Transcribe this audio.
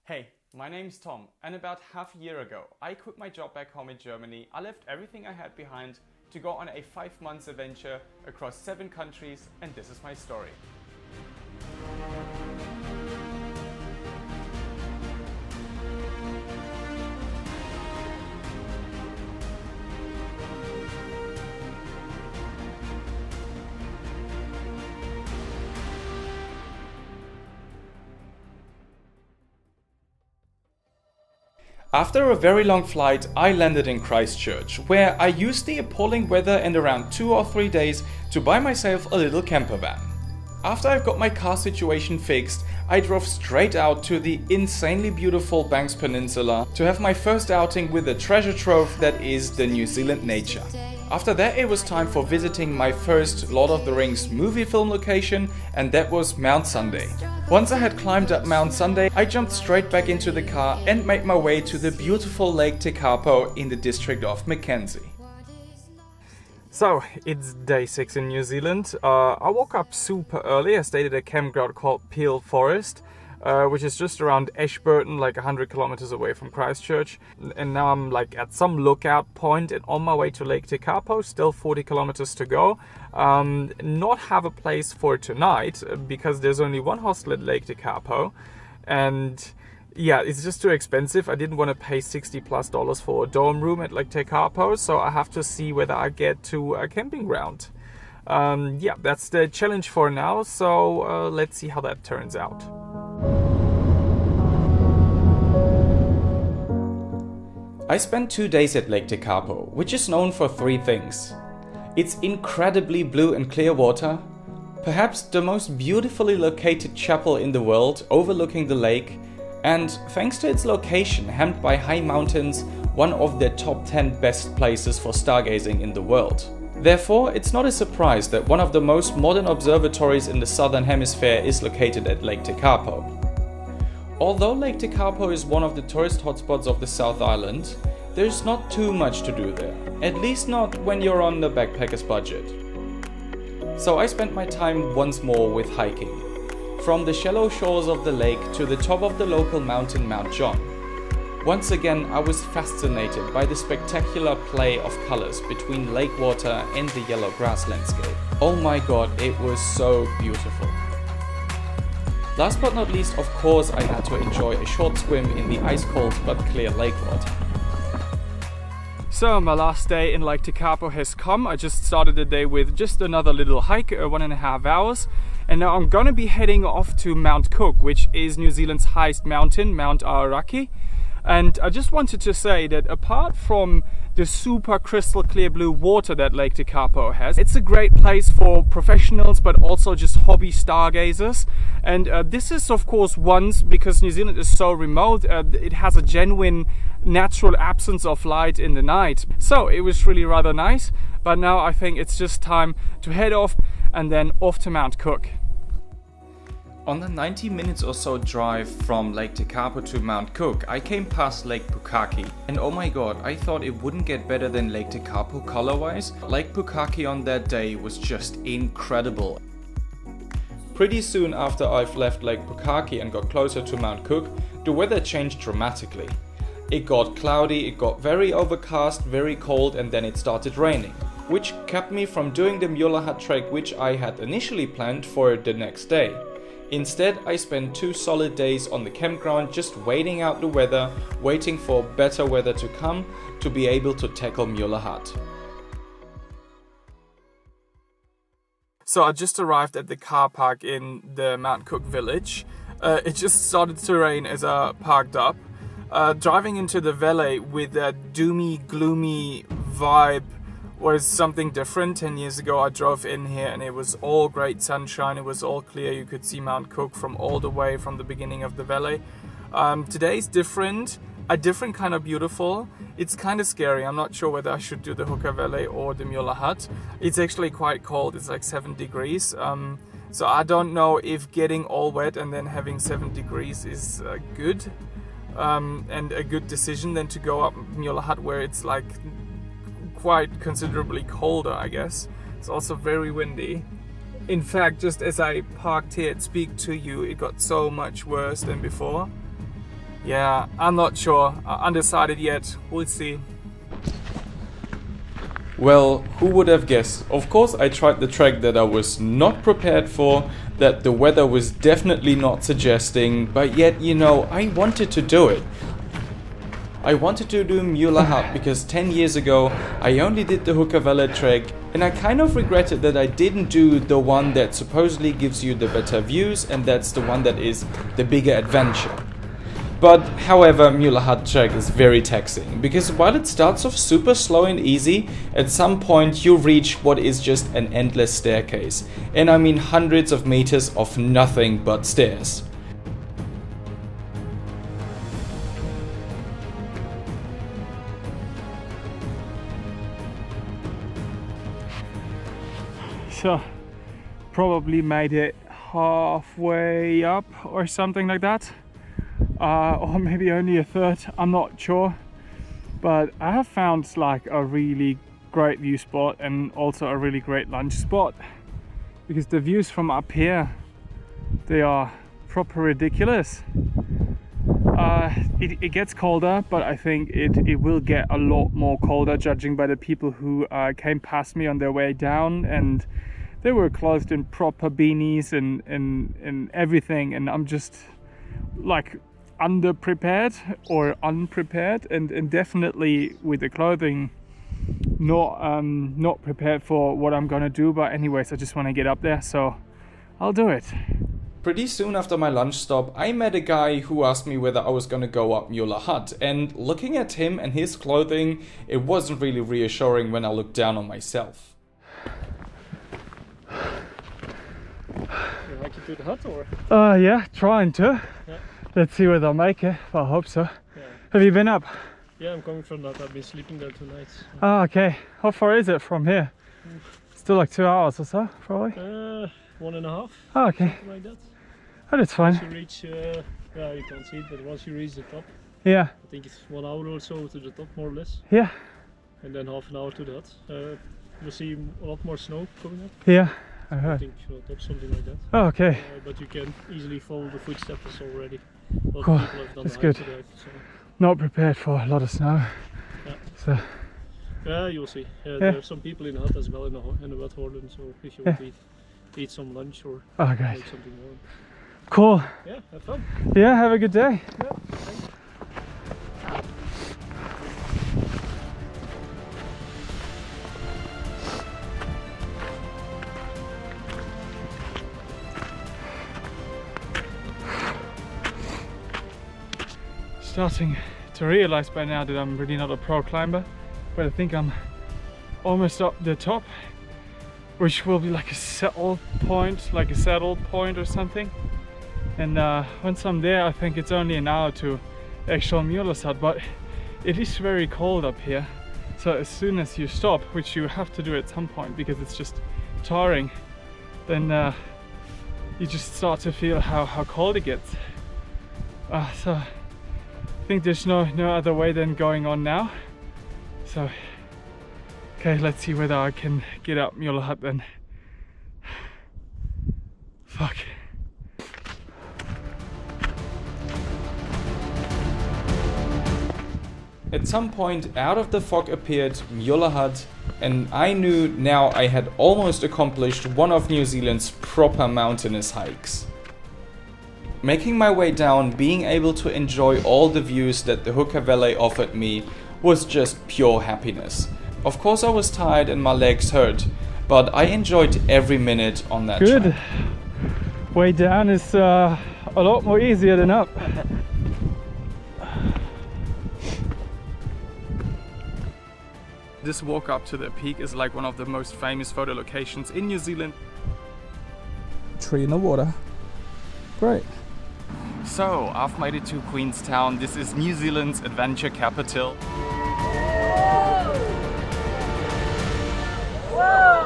Hey, my name's Tom, and about half a year ago, I quit my job back home in Germany. I left everything I had behind to go on a 5-month adventure across 7 countries, and this is my story. After a very long flight, I landed in Christchurch, where I used the appalling weather and around 2 or 3 days to buy myself a little camper van. After I've got my car situation fixed, I drove straight out to the insanely beautiful Banks Peninsula to have my first outing with the treasure trove that is the New Zealand nature. After that, it was time for visiting my first Lord of the Rings movie film location, and that was Mount Sunday. Once I had climbed up Mount Sunday, I jumped straight back into the car and made my way to the beautiful Lake Tekapo in the district of Mackenzie. So, it's day 6 in New Zealand. I woke up super early. I stayed at a campground called Peel Forest, which is just around Ashburton, like 100 kilometers away from Christchurch. And now I'm like at some lookout point and on my way to Lake Tekapo, still 40 kilometers to go. Not have a place for tonight because there's only one hostel at Lake Tekapo, and yeah, it's just too expensive. I didn't want to pay $60+ for a dorm room at Lake Tekapo, so I have to see whether I get to a camping ground. Yeah, that's the challenge for now, so let's see how that turns out. I spent 2 days at Lake Tekapo, which is known for 3 things. Its incredibly blue and clear water, perhaps the most beautifully located chapel in the world overlooking the lake, and thanks to its location hemmed by high mountains, one of the top 10 best places for stargazing in the world. Therefore, it's not a surprise that one of the most modern observatories in the southern hemisphere is located at Lake Tekapo. Although Lake Tekapo is one of the tourist hotspots of the South Island, there's not too much to do there, at least not when you're on the backpacker's budget. So I spent my time once more with hiking, from the shallow shores of the lake to the top of the local mountain Mount John. Once again, I was fascinated by the spectacular play of colors between lake water and the yellow grass landscape. Oh my god, it was so beautiful. Last but not least, of course, I had to enjoy a short swim in the ice-cold but clear lake water. So my last day in Lake Tekapo has come. I just started the day with just another little hike, 1.5 hours. And now I'm gonna be heading off to Mount Cook, which is New Zealand's highest mountain, Mount Aoraki. And I just wanted to say that apart from the super crystal clear blue water that Lake Tekapo has, it's a great place for professionals but also just hobby stargazers. And this is of course once, because New Zealand is so remote, it has a genuine natural absence of light in the night. So it was really rather nice, but now I think it's just time to head off and then off to Mount Cook. On the 90 minutes or so drive from Lake Tekapo to Mount Cook, I came past Lake Pukaki, and oh my god, I thought it wouldn't get better than Lake Tekapo color-wise. Lake Pukaki on that day was just incredible. Pretty soon after I've left Lake Pukaki and got closer to Mount Cook, the weather changed dramatically. It got cloudy, it got very overcast, very cold, and then it started raining, which kept me from doing the Mueller Hut Track, which I had initially planned for the next day. Instead, I spent 2 solid days on the campground just waiting out the weather, waiting for better weather to come to be able to tackle Mueller Hut. So I just arrived at the car park in the Mount Cook village. It just started to rain as I parked up. Driving into the valley with that doomy, gloomy vibe was something different. 10 years ago I drove in here and it was all great sunshine, it was all clear, you could see Mount Cook from all the way from the beginning of the valley. Today's different, a different kind of beautiful. It's kind of scary. I'm not sure whether I should do the Hooker Valley or the Mueller Hut. It's actually quite cold, it's like 7 degrees. So I don't know if getting all wet and then having 7 degrees is good and a good decision than to go up Mueller Hut where it's like quite considerably colder, I guess. It's also very windy. In fact, just as I parked here and speak to you, it got so much worse than before. Yeah, I'm not sure. Undecided yet. We'll see. Well, who would have guessed? Of course, I tried the track that I was not prepared for, that the weather was definitely not suggesting, but yet, you know, I wanted to do it. I wanted to do Mueller Hut because 10 years ago I only did the Mueller Track, and I kind of regretted that I didn't do the one that supposedly gives you the better views, and that's the one that is the bigger adventure. But however, Mueller Hut Track is very taxing, because while it starts off super slow and easy, at some point you reach what is just an endless staircase. And I mean hundreds of meters of nothing but stairs. So, probably made it halfway up or something like that. Or maybe only a third, I'm not sure. But I have found like a really great view spot and also a really great lunch spot. Because the views from up here, they are proper ridiculous. It gets colder, but I think it will get a lot more colder, judging by the people who came past me on their way down, and they were clothed in proper beanies and everything, and I'm just like underprepared or unprepared, and definitely with the clothing not prepared for what I'm gonna do. But anyways, I just want to get up there, so I'll do it. Pretty soon after my lunch stop, I met a guy who asked me whether I was gonna go up Mueller Hut, and looking at him and his clothing, it wasn't really reassuring when I looked down on myself. You like to do the hut or? Yeah, trying to. Yeah. Let's see whether I'll make it. Well, I hope so. Yeah. Have you been up? Yeah, I'm coming from that. I've been sleeping there 2 nights. Oh, okay. How far is it from here? Still like 2 hours or so, probably? 1.5. Oh, okay. Something like that. Oh, that's fine. Once you reach, yeah, you can't see it, but once you reach the top, Yeah. I think it's 1 hour or so to the top, more or less. Yeah. And then half an hour to the hut. You'll see a lot more snow coming up. Yeah. I I heard. think top something like that. Oh, okay. But you can easily follow the footsteps already. A lot Cool. of people have done That's the good. hike today, so. Not prepared for a lot of snow. Yeah. So, Yeah, you'll see. Yeah. There are some people in the hut as well in the wet Holland, so if you want to eat some lunch or oh, great. make something warm. Cool. Yeah, have fun. Yeah, have a good day. Yeah, thanks. Starting to realize by now that I'm really not a pro climber, but I think I'm almost up the top, which will be like a settled point or something. And once I'm there, I think it's only an hour to the actual Mueller Hut, but it is very cold up here. So as soon as you stop, which you have to do at some point because it's just tiring, then you just start to feel how cold it gets. So I think there's no other way than going on now. So, okay, let's see whether I can get up Mueller Hut then. Fuck. At some point, out of the fog appeared Mueller Hut, and I knew now I had almost accomplished one of New Zealand's proper mountainous hikes. Making my way down, being able to enjoy all the views that the Hooker Valley offered me was just pure happiness. Of course I was tired and my legs hurt, but I enjoyed every minute on that Good. track. Way down is a lot more easier than up. This walk up to the peak is like one of the most famous photo locations in New Zealand. Tree in the water. Great. So, I've made it to Queenstown. This is New Zealand's adventure capital. Whoa!